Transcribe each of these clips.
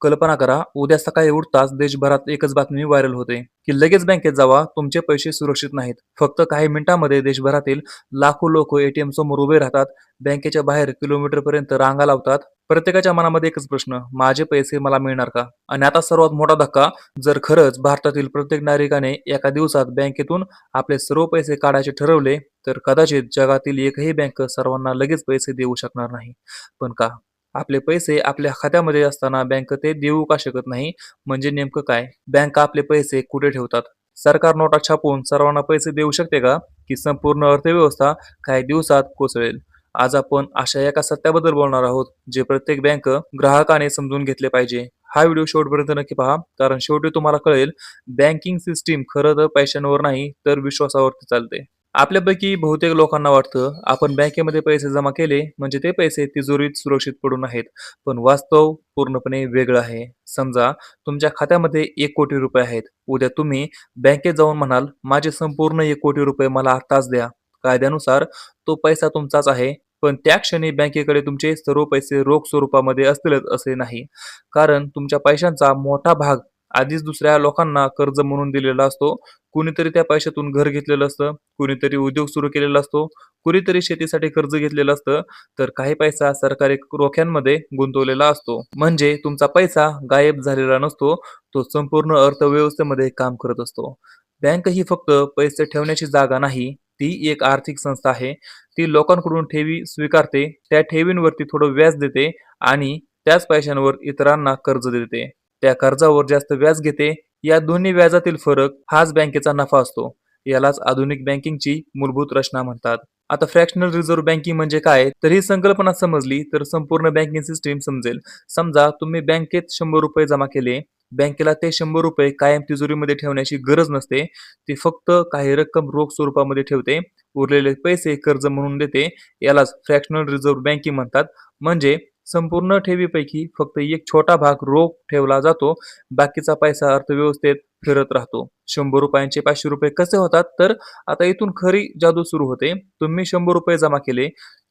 कल्पना करा, उद्या सकाळी उठताच देशभरात एकच बातमी व्हायरल होते, की लगेच बँकेत जावा, तुमचे पैसे सुरक्षित नाहीत. फक्त काही मिनिटांमध्ये देशभरातील लाखो लोक एटीएम समोर उभे राहतात, बँकेच्या बाहेर किलोमीटरपर्यंत रांगा लावतात. प्रत्येकाच्या मनामध्ये एकच प्रश्न, माझे पैसे मला मिळणार का? आणि आता सर्वात मोठा धक्का, जर खरंच भारतातील प्रत्येक नागरिकाने एका दिवसात बँकेतून आपले सर्व पैसे काढायचे ठरवले, तर कदाचित जगातील एकही बँक सर्वांना लगेच पैसे देऊ शकणार नाही. पण का? आपले पैसे आपल्या खात्यामध्ये असताना बँक ते देऊ का शकत नाही? म्हणजे नेमकं काय? बँका आपले पैसे कुठे ठेवतात? सरकार नोटा छापून सर्वांना पैसे देऊ शकते का? की संपूर्ण अर्थव्यवस्था काही दिवसात कोसळेल? आज आपण अशा एका सत्याबद्दल बोलणार आहोत, जे प्रत्येक बँक ग्राहकाने समजून घेतले पाहिजे. हा व्हिडिओ शेवटपर्यंत नक्की पहा, कारण शेवटी तुम्हाला कळेल, बँकिंग सिस्टीम खरं तर पैशांवर नाही, तर विश्वासावरती चालते. आपल्यापैकी बहुतेक लोकांना वाटतं, आपण बँकेमध्ये पैसे जमा केले म्हणजे ते पैसे तिजोरीत सुरक्षित पडून आहेत. पण वास्तव पूर्णपणे वेगळं आहे. समजा तुमच्या खात्यामध्ये 1 कोटी रुपये आहेत. उद्या तुम्ही बँकेत जाऊन म्हणाल, माझे संपूर्ण 1 कोटी रुपये मला आत्ताच द्या. कायद्यानुसार तो पैसा तुमचाच आहे. पण त्या क्षणी बँकेकडे तुमचे सर्व पैसे रोख स्वरूपामध्ये असतीलच असे नाही. कारण तुमच्या पैशांचा मोठा भाग आधीच दुसऱ्या लोकांना कर्ज म्हणून दिलेला असतो. कुणीतरी त्या पैशातून घर घेतलेलं असतं, कुणीतरी उद्योग सुरू केलेला असतो, कुणीतरी शेतीसाठी कर्ज घेतलेलं असतं, तर काही पैसा सरकारी रोख्यांमध्ये गुंतवलेला असतो. म्हणजे तुमचा पैसा गायब झालेला नसतो, तो संपूर्ण अर्थव्यवस्थेमध्ये काम करत असतो. बँक ही फक्त पैसे ठेवण्याची जागा नाही, ती एक आर्थिक संस्था आहे. ती लोकांकडून ठेवी स्वीकारते, त्या ठेवींवरती थोडं व्याज देते आणि त्याच पैशांवर इतरांना कर्ज देते. त्या कर्जावर जास्त व्याज घेते. या दोन्ही व्याजातील फरक हाच बँकेचा नफा असतो. यालाच आधुनिक बँकिंगची मूलभूत रचना म्हणतात. आता फ्रॅक्शनल रिझर्व्ह बँकिंग म्हणजे काय? तर ही संकल्पना समजली तर संपूर्ण बँकिंग सिस्टीम समजेल. समजा तुम्ही बँकेत ₹100 जमा केले. बँकेला ते ₹100 कायम तिजोरीमध्ये ठेवण्याची गरज नसते. ती फक्त काही रक्कम रोख स्वरूपामध्ये ठेवते. उरलेले पैसे कर्ज म्हणून देते. यालाच फ्रॅक्शनल रिझर्व्ह बँकिंग म्हणतात. म्हणजे संपूर्ण ठेवीपैकी फक्त एक छोटा भाग रोख ठेवला जातो. बाकीचा पैसा अर्थव्यवस्थेत फिरत राहतो. ₹100चे ₹500 कसे होतात? तर आता इथून खरी जादू सुरू होते. तुम्ही ₹100 जमा केले.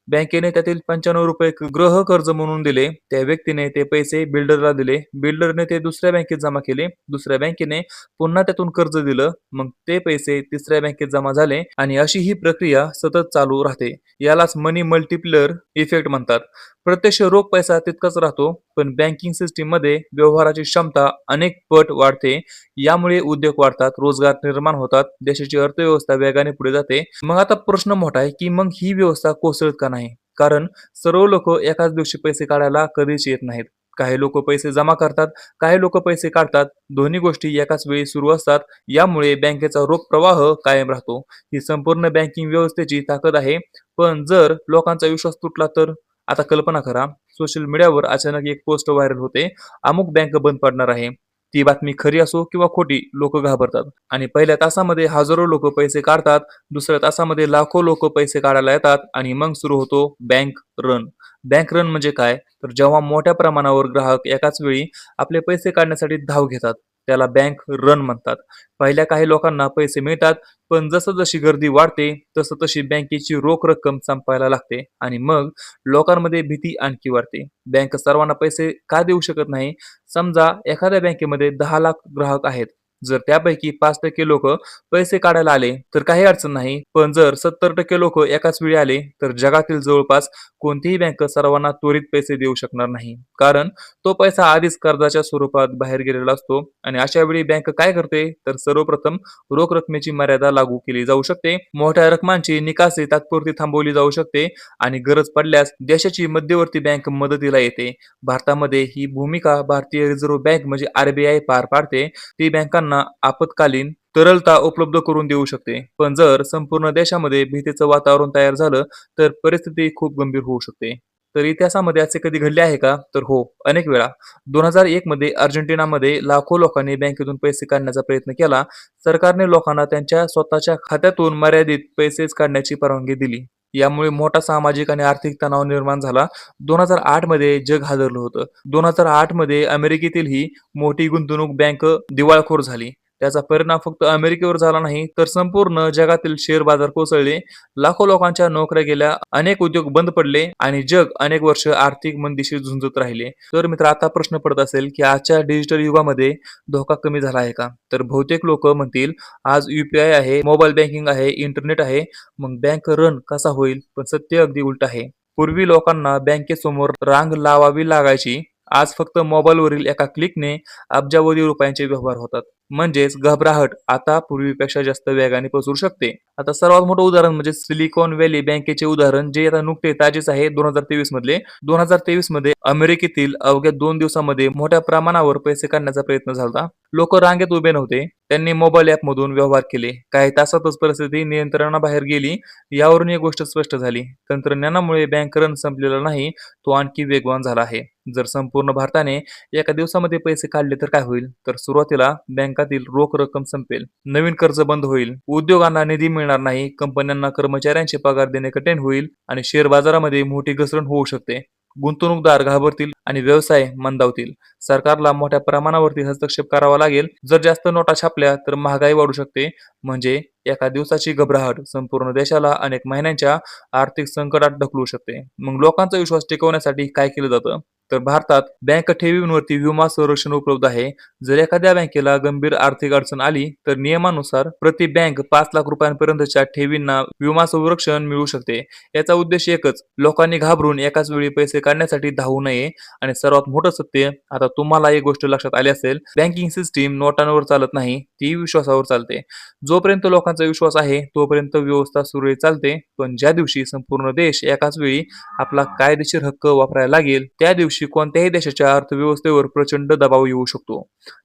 बँकेने त्यातील ₹95 गृह कर्ज म्हणून दिले. त्या व्यक्तीने ते पैसे बिल्डरला दिले. बिल्डरने ते दुसऱ्या बँकेत जमा केले. दुसऱ्या बँकेने पुन्हा त्यातून कर्ज दिलं. मग ते पैसे तिसऱ्या बँकेत जमा झाले आणि अशी ही प्रक्रिया सतत चालू राहते. यालाच मनी मल्टिप्लियर इफेक्ट म्हणतात. प्रत्यक्ष रोख पैसा तितकाच राहतो, पण बँकिंग सिस्टीममध्ये व्यवहाराची क्षमता अनेक पट वाढते. यामुळे उद्योग वाढतात, रोजगार निर्माण होतात, देशाची अर्थव्यवस्था वेगाने पुढे जाते. मग आता प्रश्न मोठा आहे, की मग ही व्यवस्था कोसळत का नाही? कारण सर्व लोक एकाच दिवशी पैसे काढायला कधीच येत नाहीत. काही लोक पैसे जमा करतात, काही लोक पैसे काढतात. दोन्ही गोष्टी एकाच वेळी सुरू असतात. यामुळे बँकेचा रोख प्रवाह कायम राहतो. ही संपूर्ण बँकिंग व्यवस्थेची ताकद आहे. पण जर लोकांचा विश्वास तुटला तर? आता कल्पना करा, सोशल मीडियावर अचानक एक पोस्ट व्हायरल होते, अमुक बँक बंद पडणार आहे. ती बातमी खरी असो किंवा खोटी, लोक घाबरतात आणि पहिल्या तासामध्ये हजारो लोक पैसे काढतात. दुसऱ्या तासामध्ये लाखो लोक पैसे काढायला येतात आणि मग सुरू होतो बँक रन. बँक रन म्हणजे काय? तर जेव्हा मोठ्या प्रमाणावर ग्राहक एकाच वेळी आपले पैसे काढण्यासाठी धाव घेतात, त्याला बँक रन म्हणतात. पहिल्या काही लोकांना पैसे मिळतात, पण जशी गर्दी वाढते तशी बँकेची रोख रक्कम संपायला लागते आणि मग लोकांमध्ये भीती आणखी वाढते. बँक सर्वांना पैसे का देऊ शकत नाही? समजा एखाद्या बँकेमध्ये 10 लाख ग्राहक आहेत. जर त्यापैकी 5% लोक पैसे काढायला आले तर काही अडचण नाही. पण जर 70% लोक एकाच वेळी आले तर जगातील जवळपास कोणतीही बँक सर्वांना त्वरित पैसे देऊ शकणार नाही. कारण तो पैसा आधीच कर्जाच्या स्वरूपात बाहेर गेलेला असतो आणि अशा वेळी बँक काय करते? तर सर्वप्रथम रोख रकमेची मर्यादा लागू केली जाऊ शकते. मोठ्या रकमांची निकासी तात्पुरती थांबवली जाऊ शकते आणि गरज पडल्यास देशाची मध्यवर्ती बँक मदतीला येते. भारतामध्ये ही भूमिका भारतीय रिझर्व्ह बँक म्हणजे आरबीआय पार पाडते. ती बँकांना आपत्कालीन तरलता उपलब्ध करून देऊ शकते. पण जर संपूर्ण देशामध्ये भीतीचं वातावरण तयार झालं तर परिस्थिती खूप गंभीर होऊ शकते. तर इतिहासामध्ये असे कधी घडले आहे का? तर हो, अनेक वेळा. 2001 मध्ये अर्जेंटिनामध्ये लाखो लोकांनी बँकेतून पैसे काढण्याचा प्रयत्न केला. सरकारने लोकांना त्यांच्या स्वतःच्या खात्यातून मर्यादित पैसेच काढण्याची परवानगी दिली. यामुळे मोठा सामाजिक आणि आर्थिक तणाव निर्माण झाला. 2008 मध्ये जग हादरलं होतं. 2008 मध्ये अमेरिकेतील ही मोठी गुंतवणूक बँक दिवाळखोर झाली. त्याचा परिणाम फक्त अमेरिकेवर झाला नाही, तर संपूर्ण जगातील शेअर बाजार कोसळले. लाखो लोकांच्या नोकऱ्या गेल्या, अनेक उद्योग बंद पडले आणि जग अनेक वर्ष आर्थिक मंदीशी झुंजत राहिले. तर मित्र, आता प्रश्न पडत असेल, की आजच्या डिजिटल युगामध्ये धोका कमी झाला आहे का? तर बहुतेक लोक म्हणतील, आज UPI आहे, मोबाईल बँकिंग आहे, इंटरनेट आहे, मग बँक रन कसा होईल? पण सत्य अगदी उलट आहे. पूर्वी लोकांना बँकेसमोर रांग लावावी लागायची. आज फक्त मोबाईलवरील एका क्लिकने अब्जावधी रुपयांचे व्यवहार होतात. म्हणजेच घबराहट आता पूर्वीपेक्षा जास्त वेगाने पसरू शकते. आता सर्वात मोठं उदाहरण म्हणजे सिलिकॉन व्हॅली बँकेचे उदाहरण, जे आता नुकते ताजेच आहे 2023 मधले. 2023 मध्ये अमेरिकेतील अवघ्या 2 दिवसामध्ये मोठ्या प्रमाणावर पैसे काढण्याचा प्रयत्न झाला. लोक रांगेत उभे नव्हते. त्यांनी मोबाईल ॲपमधून व्यवहार केले. काही तासातच परिस्थिती नियंत्रणाबाहेर गेली. यावरून एक गोष्ट स्पष्ट झाली. तंत्रज्ञानामुळे बँक रन संपलेला नाही, तो आणखी वेगवान झाला आहे. जर संपूर्ण भारताने एका दिवसामध्ये पैसे काढले तर काय होईल? तर सुरुवातीला बँकातील रोख रक्कम संपेल, नवीन कर्ज बंद होईल, उद्योगांना निधी मिळणार नाही, कंपन्यांना कर्मचाऱ्यांचे पगार देणे कठीण होईल आणि शेअर बाजारामध्ये मोठी घसरण होऊ शकते. गुंतवणूकदार घाबरतील आणि व्यवसाय मंदावतील. सरकारला मोठ्या प्रमाणावरती हस्तक्षेप करावा लागेल. जर जास्त नोटा छापल्या तर महागाई वाढू शकते. म्हणजे एका दिवसाची घबराहट संपूर्ण देशाला अनेक महिन्यांच्या आर्थिक संकटात ढकलू शकते. मग लोकांचा विश्वास टिकवण्यासाठी काय केलं जातं? तर भारतात बँक ठेवींवरती विमा संरक्षण उपलब्ध आहे. जर एखाद्या बँकेला गंभीर आर्थिक अडचण आली तर नियमानुसार प्रति बँक 5 लाख रुपयांपर्यंतच्या ठेवींना विमा संरक्षण मिळू शकते. याचा उद्देश एकच, लोकांनी घाबरून एकाच वेळी पैसे काढण्यासाठी धावू नये. आणि सर्वात मोठं सत्य, आता तुम्हाला एक गोष्ट लक्षात आली असेल, बँकिंग सिस्टीम नोटांवर चालत नाही, ती विश्वासावर चालते. जोपर्यंत लोकांचा विश्वास आहे तोपर्यंत व्यवस्था सुरळीत चालते. पण ज्या दिवशी संपूर्ण देश एकाच वेळी आपला कायदेशीर हक्क वापरायला लागेल, त्या दिवशी कोणत्याही देशाच्या अर्थव्यवस्थेवर प्रचंड दबाव येऊ शकतो.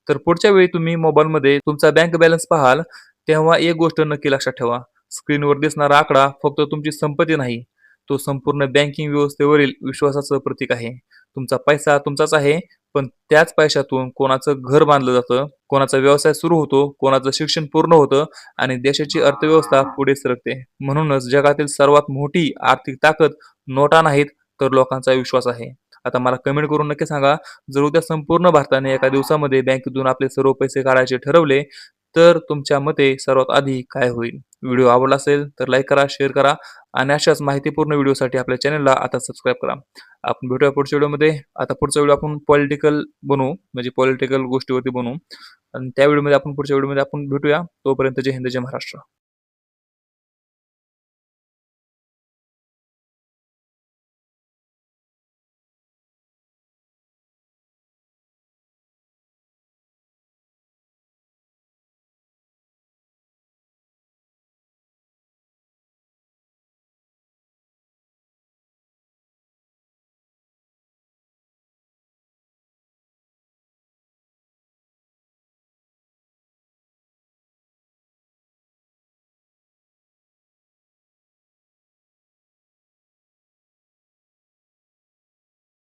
तर पुढच्या वेळी तुम्ही मोबाईलमध्ये तुमचा बँक बॅलन्स पाहाल, तेव्हा एक गोष्ट नक्की लक्षात ठेवा. स्क्रीनवर दिसणारा आकडा फक्त तुमची संपत्ती नाही, तो संपूर्ण बँकिंग व्यवस्थेवरील विश्वासाचं प्रतीक आहे. तुमचा पैसा तुमचाच आहे, पण त्याच पैशातून कोणाचं घर बांधलं जातं, कोणाचा व्यवसाय सुरू होतो, कोणाचं शिक्षण पूर्ण होतं आणि देशाची अर्थव्यवस्था पुढे सरकते. म्हणूनच जगातील सर्वात मोठी आर्थिक ताकद नोटा नाहीत, तर लोकांचा विश्वास आहे. आता मला कमेंट करून नक्की सांगा, जर उद्या संपूर्ण भारताने एका दिवसामध्ये बँकेतून आपले सर्व पैसे काढायचे ठरवले, तर तुमच्या मते सर्वात आधी काय होईल? व्हिडिओ आवडला असेल तर लाईक करा, शेअर करा आणि अशाच माहितीपूर्ण व्हिडिओसाठी आपल्या चॅनलला आता सबस्क्राईब करा. आपण भेटूया पुढच्या व्हिडिओमध्ये. आता पुढचा व्हिडिओ आपण पॉलिटिकल बनवू, म्हणजे पॉलिटिकल गोष्टीवरती बनवू आणि त्या व्हिडिओमध्ये आपण पुढच्या व्हिडिओमध्ये आपण भेटूया. तोपर्यंत जय हिंद, जय महाराष्ट्र.